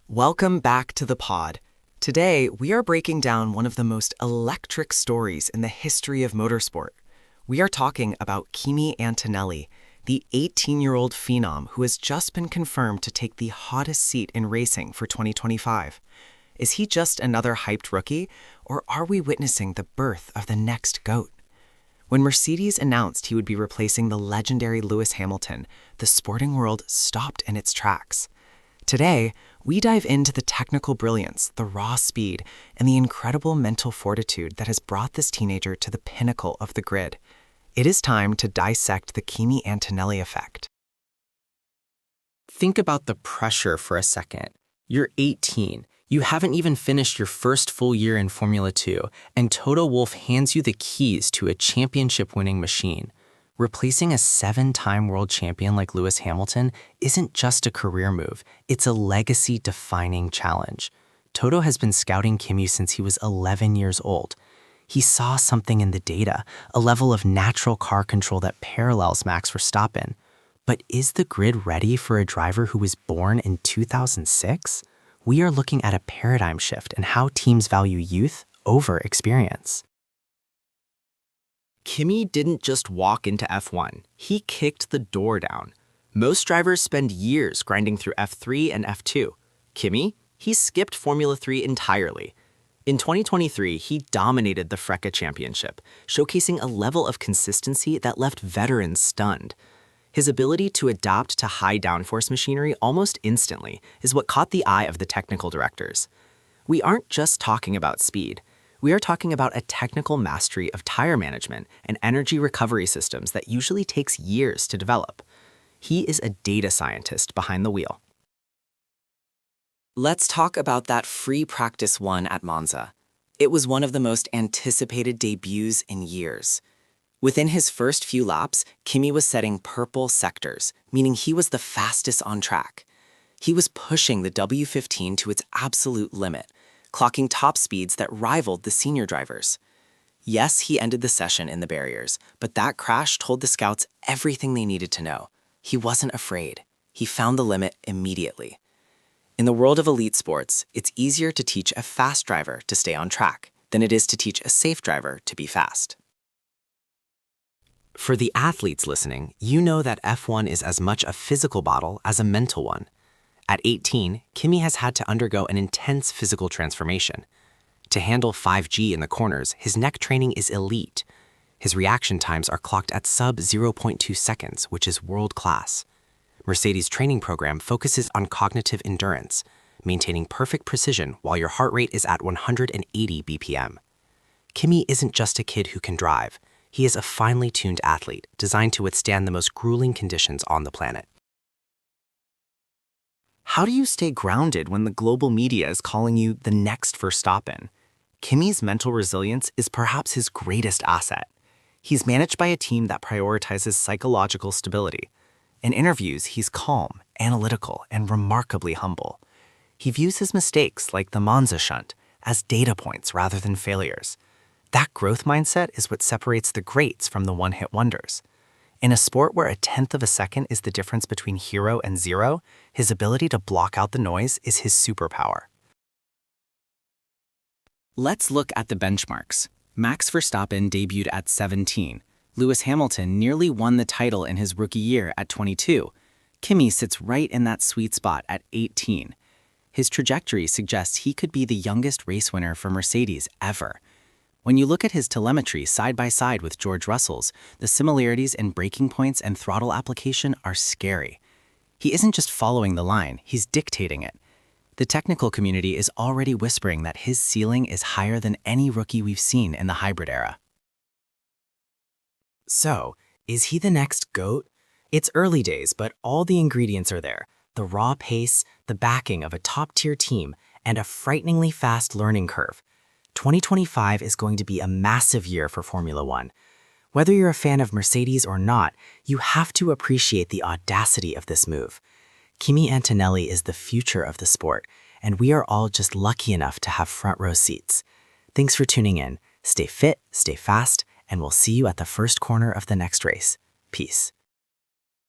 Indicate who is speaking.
Speaker 1: Welcome back to the pod. Today, we are breaking down one of the most electric stories in the history of motorsport. We are talking about Kimi Antonelli, the 18-year-old phenom who has just been confirmed to take the hottest seat in racing for 2025. Is he just another hyped rookie, or are we witnessing the birth of the next GOAT? When Mercedes announced he would be replacing the legendary Lewis Hamilton, the sporting world stopped in its tracks. Today, we dive into the technical brilliance, the raw speed, and the incredible mental fortitude that has brought this teenager to the pinnacle of the grid. It is time to dissect the Kimi Antonelli effect.
Speaker 2: Think about the pressure for a second. You're 18. You haven't even finished your first full year in Formula 2, and Toto Wolff hands you the keys to a championship-winning machine. Replacing a 7-time world champion like Lewis Hamilton isn't just a career move, it's a legacy-defining challenge. Toto has been scouting Kimi since he was 11 years old. He saw something in the data, a level of natural car control that parallels Max Verstappen. But is the grid ready for a driver who was born in 2006? We are looking at a paradigm shift in how teams value youth over experience.
Speaker 3: Kimi didn't just walk into F1, he kicked the door down. Most drivers spend years grinding through F3 and F2. Kimi, he skipped Formula 3 entirely. In 2023, he dominated the FRECA Championship, showcasing a level of consistency that left veterans stunned. His ability to adapt to high downforce machinery almost instantly is what caught the eye of the technical directors. We aren't just talking about speed. We are talking about a technical mastery of tire management and energy recovery systems that usually takes years to develop. He is a data scientist behind the wheel.
Speaker 1: Let's talk about that free practice one at Monza. It was one of the most anticipated debuts in years. Within his first few laps, Kimi was setting purple sectors, meaning he was the fastest on track. He was pushing the W15 to its absolute limit, clocking top speeds that rivaled the senior drivers. Yes, he ended the session in the barriers, but that crash told the scouts everything they needed to know. He wasn't afraid. He found the limit immediately. In the world of elite sports, it's easier to teach a fast driver to stay on track than it is to teach a safe driver to be fast.
Speaker 2: For the athletes listening, you know that F1 is as much a physical battle as a mental one. At 18, Kimi has had to undergo an intense physical transformation. To handle 5G in the corners, his neck training is elite. His reaction times are clocked at sub 0.2 seconds, which is world-class. Mercedes' training program focuses on cognitive endurance, maintaining perfect precision while your heart rate is at 180 BPM. Kimi isn't just a kid who can drive. He is a finely tuned athlete designed to withstand the most grueling conditions on the planet.
Speaker 1: How do you stay grounded when the global media is calling you the next Verstappen? Kimi's mental resilience is perhaps his greatest asset. He's managed by a team that prioritizes psychological stability. In interviews, he's calm, analytical, and remarkably humble. He views his mistakes, like the Monza shunt, as data points rather than failures. That growth mindset is what separates the greats from the one-hit wonders. In a sport where a tenth of a second is the difference between hero and zero, his ability to block out the noise is his superpower.
Speaker 3: Let's look at the benchmarks. Max Verstappen debuted at 17. Lewis Hamilton nearly won the title in his rookie year at 22. Kimi sits right in that sweet spot at 18. His trajectory suggests he could be the youngest race winner for Mercedes ever. When you look at his telemetry side by side with George Russell's, the similarities in braking points and throttle application are scary. He isn't just following the line, he's dictating it. The technical community is already whispering that his ceiling is higher than any rookie we've seen in the hybrid era.
Speaker 1: So, is he the next GOAT? It's early days, but all the ingredients are there. The raw pace, the backing of a top-tier team, and a frighteningly fast learning curve. 2025 is going to be a massive year for Formula One. Whether you're a fan of Mercedes or not, you have to appreciate the audacity of this move. Kimi Antonelli is the future of the sport, and we are all just lucky enough to have front row seats. Thanks for tuning in. Stay fit, stay fast, and we'll see you at the first corner of the next race. Peace.